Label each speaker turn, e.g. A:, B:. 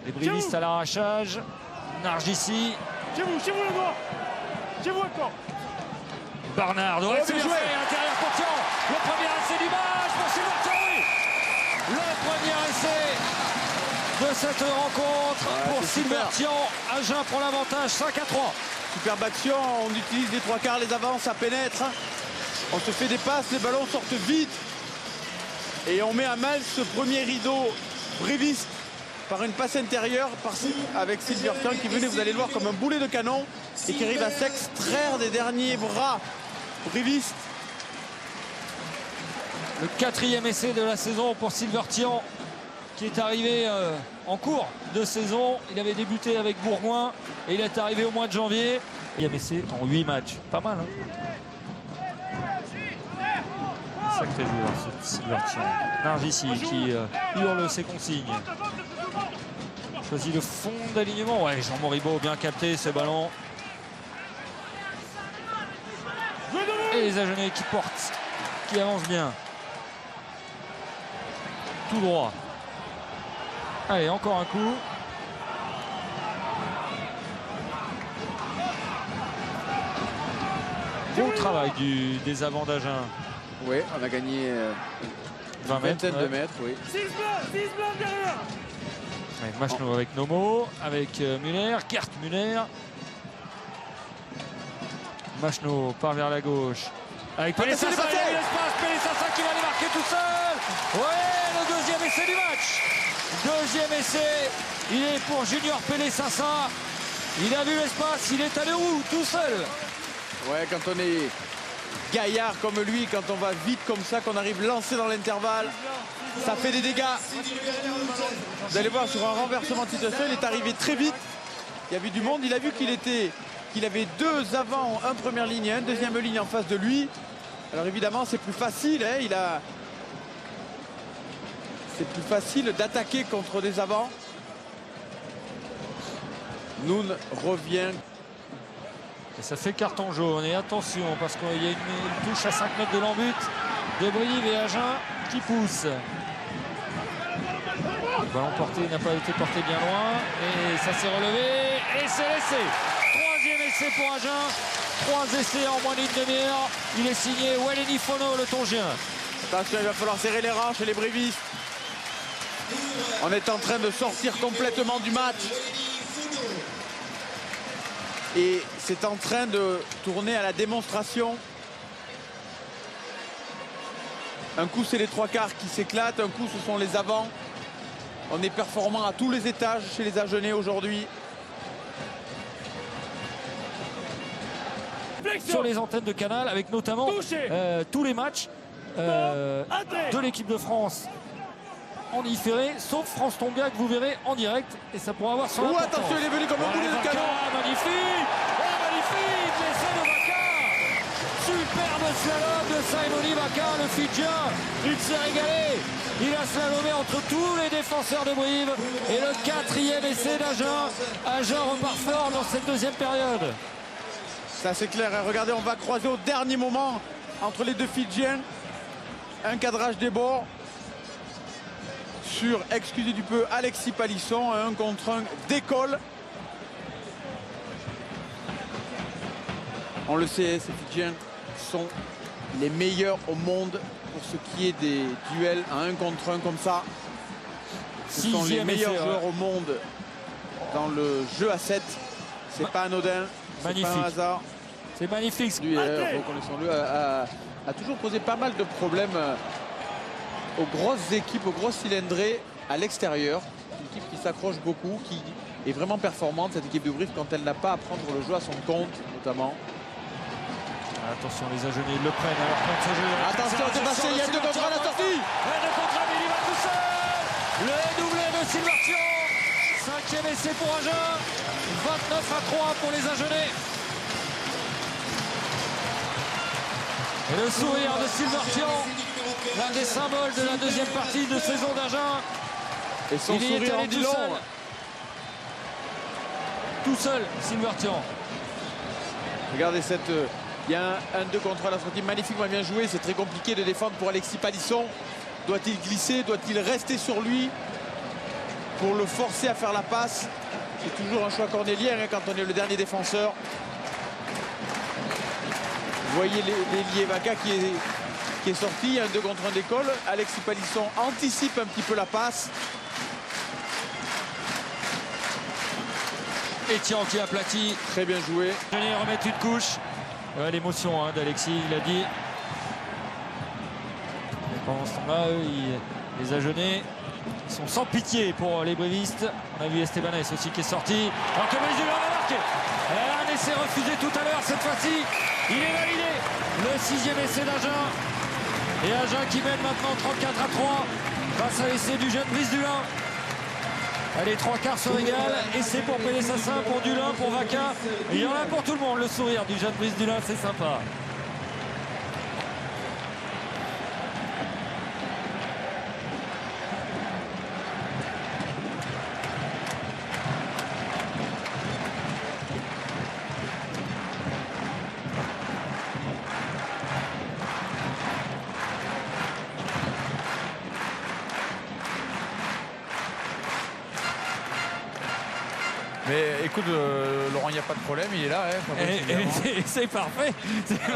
A: Les brivistes à l'arrachage. Nargissi.
B: Chez vous le droit. Chez vous encore.
A: Barnard, ouais, c'est bien joué à l'intérieur pour Tian. Le premier essai du match pour Silvertian. Le premier essai de cette rencontre pour Silvertian. Agen prend l'avantage, 5-3.
C: Superbe action, on utilise les trois quarts, les avants, ça pénètre. On se fait des passes, les ballons sortent vite. Et on met à mal ce premier rideau bréviste par une passe intérieure avec Silvertian qui venait, vous allez le voir, comme un boulet de canon et qui arrive à s'extraire des derniers bras brévistes.
A: Le 4e essai de la saison pour Silvertian qui est arrivé en cours de saison. Il avait débuté avec Bourgoin et il est arrivé au mois de janvier. 4e essai en 8 matchs. Pas mal, hein. Sacré joueur, ce Silvertian. Nargissi qui hurle ses consignes. Choisit le fond d'alignement. Ouais, Jean Moribaud bien capté ce ballon. Et les Agenais qui portent, qui avancent bien. Tout droit. Allez, encore un coup. Beau travail des avants d'Agen.
C: Oui, on a gagné
A: 20 mètres,
C: vingtaine de mètres, oui.
B: 6 blancs derrière.
A: Avec Machno, avec Nomo, avec Muller, Kert Muller. Machno part vers la gauche. Avec Pelé Sassa, il y a l'espace, Pelé Sassa qui va aller marquer tout seul. Ouais, le deuxième essai du match. Deuxième essai, il est pour Junior Pelé Sassa. Il a vu l'espace, il est allé où tout seul.
C: Ouais, quand on est gaillard comme lui, quand on va vite comme ça, qu'on arrive lancé dans l'intervalle, ça fait des dégâts. Vous allez voir, sur un renversement de situation, il est arrivé très vite. Il y avait du monde, il a vu qu'il avait deux avants, un première ligne et un deuxième ligne en face de lui. Alors évidemment, c'est plus facile, hein, c'est plus facile d'attaquer contre des avants. Noun revient.
A: Et ça fait carton jaune. Et attention, parce qu'il y a une touche à 5 mètres de l'embut de Brive et Agen qui pousse. Le ballon porté n'a pas été porté bien loin. Et ça s'est relevé. Et c'est l'essai. Troisième essai pour Agen. 3 essais en moins d'une demi-heure. Il est signé Waleni Fono, le Tongien.
C: Attention, il va falloir serrer les rangs chez les brévistes. On est en train de sortir complètement du match. Et c'est en train de tourner à la démonstration. Un coup, c'est les trois quarts qui s'éclatent. Un coup, ce sont les avants. On est performant à tous les étages chez les Agenais aujourd'hui.
A: Sur les antennes de Canal, avec notamment tous les matchs de l'équipe de France en différé, sauf France-Tonga que vous verrez en direct, et ça pourra avoir son importance.
C: Attention, il est venu comme un boulet de canon.
A: Magnifique, magnifique, l'essai de Vaca. Superbe slalom de Simoni Vaca, le Fidjien. Il s'est régalé. Il a slalomé entre tous les défenseurs de Brive. Et le 4e essai d'Agen. Agen repart fort dans cette deuxième période.
C: Ça c'est clair, regardez, on va croiser au dernier moment entre les deux Fidjiens. Un cadrage des bords sur, excusez du peu, Alexis Palisson, un contre un d'école. On le sait, ces Fidjiens sont les meilleurs au monde pour ce qui est des duels à 1 contre 1 comme ça. Ce sont les meilleurs joueurs au monde dans le jeu à 7. C'est pas anodin.
A: Magnifique.
C: C'est pas un hasard.
A: C'est magnifique.
C: Lui, reconnaissons-le, a toujours posé pas mal de problèmes aux grosses équipes, aux grosses cylindrées à l'extérieur. Une équipe qui s'accroche beaucoup, qui est vraiment performante, cette équipe de Brive, quand elle n'a pas à prendre le jeu à son compte, notamment.
A: Attention, les Agenais, ils le prennent. Alors, contre ce jeu,
C: attention, c'est passé, il y a 2 contre 1 à la sortie.
A: 2 contre 1, mais il va tout seul. Le doublé de Silvertian. 5e essai pour Agen. 29-3 pour les Agenais. Et le sourire de Silvertian, l'un des symboles de la deuxième partie de saison d'Agen.
C: Et son sourire en bilan.
A: Tout seul, Silvertian.
C: Regardez cette... Il y a un 2 contre 1 à la sortie, magnifiquement bien joué. C'est très compliqué de défendre pour Alexis Palisson. Doit-il glisser? Doit-il rester sur lui? pour le forcer à faire la passe. C'est toujours un choix cornélien hein, quand on est le dernier défenseur. Vous voyez l'ailier Vaca qui est sorti, il y a un 2 contre 1 d'école. Alexis Palisson anticipe un petit peu la passe.
A: Etienne qui aplatit.
C: Très bien joué.
A: Venez remettre une couche. Ouais, l'émotion hein, d'Alexis, il a dit. Et pendant ce temps-là, eux, les Agenais sont sans pitié pour les brévistes. On a vu Estebanez aussi qui est sorti. Alors que Brésil a marqué. Un essai refusé tout à l'heure. Cette fois-ci, il est validé. Le 6e essai d'Agen. Et Agen qui mène maintenant 34-3 face à l'essai du jeune Brice Dulin. Allez, 3/4 se régalent. Essai pour Pédé-Sassin, pour Dulin, pour Vaca. Il y en a pour tout le monde. Le sourire du jeune Brice Dulin, c'est sympa.
C: Mais écoute, Laurent, il n'y a pas de problème, il est là. Hein,
A: C'est parfait.